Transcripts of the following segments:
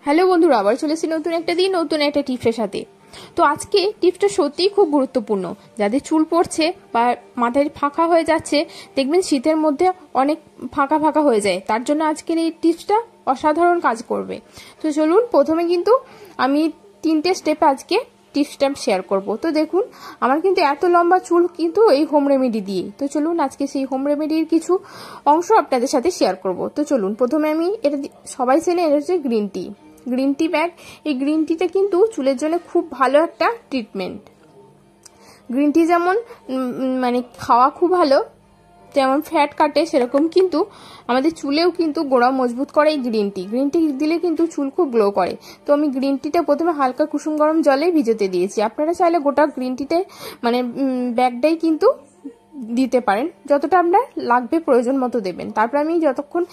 Hello বন্ধুরা, আবার চলে এসেছি নতুন একটা দিন নতুন একটা টিপসের সাথে। তো আজকে টিপসটা সত্যিই খুব গুরুত্বপূর্ণ। যাদের চুল পড়ছে বা মাথায় ফাঁকা হয়ে যাচ্ছে, দেখবেন শীতের মধ্যে অনেক ফাঁকা ফাঁকা হয়ে যায়, তার জন্য আজকের এই টিপসটা অসাধারণ কাজ করবে। তো চলুন, প্রথমে কিন্তু আমি 3টে স্টেপে আজকে টিপসটা শেয়ার করব। তো দেখুন, আমার কিন্তু এত লম্বা চুল কিন্তু এই হোম রেমেডি দিয়ে। তো চলুন, আজকে সেই হোম রেমেডির কিছু অংশ আপনাদের সাথে শেয়ার করব। তো চলুন, প্রথমে আমি এটা সবাই চেনে, এটা হচ্ছে গ্রিন টি ব্যাগ। এই গ্রিন টিটা কিন্তু চুলের জন্য খুব ভালো একটা ট্রিটমেন্ট। গ্রিন টি যেমন মানে খাওয়া খুব ভালো, যেমন ফ্যাট কাটে, সেরকম কিন্তু আমাদের চুলেও কিন্তু গোড়া মজবুত করে এই গ্রিন টি দিলে কিন্তু চুল খুব গ্লো করে। তো আমি গ্রিন টিটা প্রথমে হালকা কুসুম গরম জলে ভিজোতে দিয়েছি। আপনারা চাইলে গোটা গ্রিন টিতে মানে ব্যাগটাই কিন্তু দিতে পারেন, যতটা আপনার লাগবে প্রয়োজন মতো দেবেন। তারপর আমি যতক্ষণ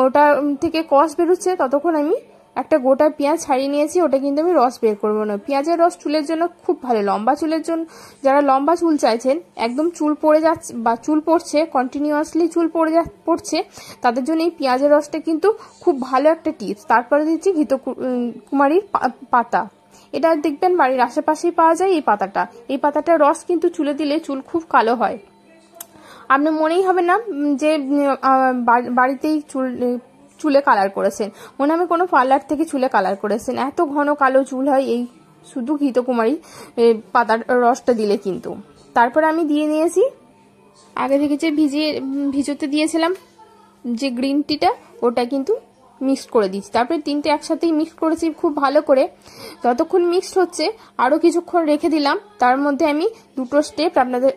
ওটা থেকে কষ বেরোচ্ছে ততক্ষণ আমি একটা গোটা পেঁয়াজ ছাড়িয়ে নিয়েছি। ওটা কিন্তু আমি রস বের করবো না। পেঁয়াজের রস চুলের জন্য খুব ভালো, লম্বা চুলের জন্য। যারা লম্বা চুল চাইছেন, একদম চুল পড়ে যাচ্ছে বা চুল পড়ছে কন্টিনিউয়াসলি চুল পড়ছে, তাদের জন্য এই পেঁয়াজের রসটা কিন্তু খুব ভালো একটা টিপস। তারপরে দিচ্ছি ঘৃতকুমারীর পাতা। এটা দেখবেন বাড়ির আশেপাশেই পাওয়া যায় এই পাতাটা। এই পাতাটার রস কিন্তু চুলে দিলে চুল খুব কালো হয়। আপনার মনেই হবে না যে বাড়িতেই চুলে কালার করেছেন, মনে হবে কোনো পার্লার থেকে চুলে কালার করেছেন। এত ঘন কালো চুল হয় এই শুধু ঘৃতকুমারী পাতার রসটা দিলে কিন্তু। তারপর আমি দিয়ে নিয়েছি আগে থেকে যে ভিজোতে দিয়েছিলাম যে গ্রিন টিটা, ওটা কিন্তু মিক্সড করে দিচ্ছি। তারপরে 3টে একসাথেই মিক্সড করেছি খুব ভালো করে। যতক্ষণ মিক্সড হচ্ছে আরও কিছুক্ষণ রেখে দিলাম। তার মধ্যে আমি 2টো স্টেপ আপনাদের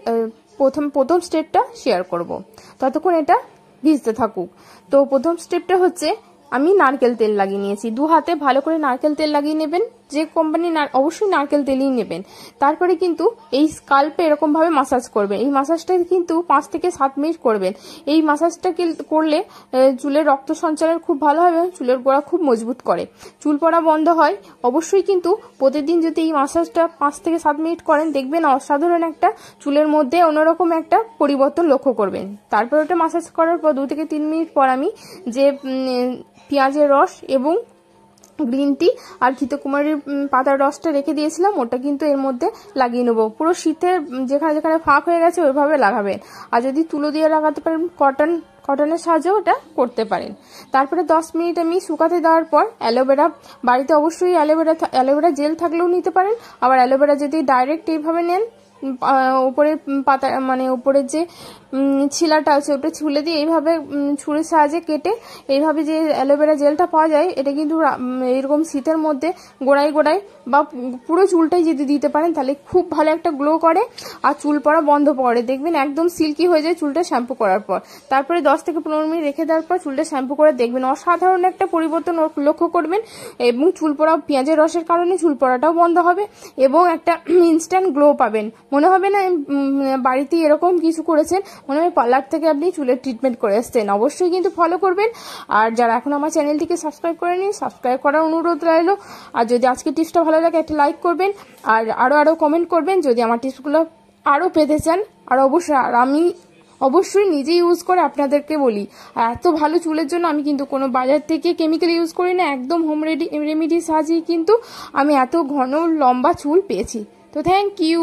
প্রথম স্টেপটা শেয়ার করব। ততক্ষণ এটা ভিজতে থাকুক। তো প্রথম স্টেপটা হচ্ছে, আমি নারকেল তেল লাগিয়ে নিয়েছি। 2 হাতে ভালো করে নারকেল তেল লাগিয়ে নেবেন, যে কোম্পানি অবশ্যই নারকেল তেলই নেবেন। তারপরে কিন্তু এই স্কাল্পে এরকম ভাবে মাসাজ করবেন। এই মাসাজটা কিন্তু 5 থেকে 7 মিনিট করবেন। এই মাসাজটা করলে চুলের রক্ত সঞ্চালন খুব ভালো হবে, চুলের গোড়া খুব মজবুত করে, চুল পড়া বন্ধ হয়। অবশ্যই কিন্তু প্রতিদিন যদি এই মাসাজটা 5 থেকে 7 মিনিট করেন, দেখবেন অসাধারণ একটা চুলের মধ্যে অন্যরকম একটা পরিবর্তন লক্ষ্য করবেন। তারপর ওটা মাসাজ করার পর 2 থেকে 3 মিনিট পর আমি যে পেঁয়াজের রস এবং গ্রিন টি আর ঘৃতকুমারীর পাতার রসটা রেখে দিয়েছিলাম, ওটা কিন্তু এর মধ্যে লাগিয়ে নেবো। পুরো শীতের যেখানে যেখানে ফাঁক হয়ে গেছে ওইভাবে লাগাবেন। আর যদি তুলো দিয়ে লাগাতে পারেন, কটনের সাহায্যেও ওটা করতে পারেন। তারপরে 10 মিনিট আমি শুকাতে দেওয়ার পর অ্যালোভেরা, বাড়িতে অবশ্যই অ্যালোভেরা জেল থাকলেও নিতে পারেন। আবার অ্যালোভেরা যদি ডাইরেক্ট এইভাবে নেন, উপরের পাতা মানে উপরের যে ছিলাটা আছে ওটা ছুলে দিয়ে এইভাবে ছুরির সাহায্যে কেটে এইভাবে যে অ্যালোভেরা জেলটা পাওয়া যায়, এটা কিন্তু এরকম শীতের মধ্যে গোড়ায় বা পুরো চুলটাই যদি দিতে পারেন, তাহলে খুব ভালো একটা গ্লো করে আর চুল পড়া বন্ধ করে। দেখবেন একদম সিল্কি হয়ে যায় চুলটা শ্যাম্পু করার পর। তারপরে 10 থেকে 15 মিনিট রেখে দেওয়ার পর চুলটা শ্যাম্পু করে দেখবেন অসাধারণ একটা পরিবর্তন লক্ষ্য করবেন। এবং চুল পড়া পেঁয়াজের রসের কারণে চুল পড়াটাও বন্ধ হবে এবং একটা ইনস্ট্যান্ট গ্লো পাবেন। মনে হবে না বাড়িতে এরকম কিছু করেছেন, মনে হয় পার্লার থেকে আপনি চুলের ট্রিটমেন্ট করে এসছেন। অবশ্যই কিন্তু ফলো করবেন। আর যারা এখন আমার চ্যানেলটিকে সাবস্ক্রাইব করেনি, সাবস্ক্রাইব করার অনুরোধ রইল। আর যদি আজকে টিপসটা ভালো লাগে একটা লাইক করবেন আর আরো কমেন্ট করবেন যদি আমার টিপসগুলো আরো পেতে চান। আর আমি অবশ্যই নিজে ইউজ করে আপনাদেরকে বলি, আর এত ভালো চুলের জন্য আমি কিন্তু কোনো বাজার থেকে কেমিক্যাল ইউজ করি না, একদম হোম রেমেডির সাহায্যেই কিন্তু আমি এত ঘন লম্বা চুল পেয়েছি। তো থ্যাংক ইউ।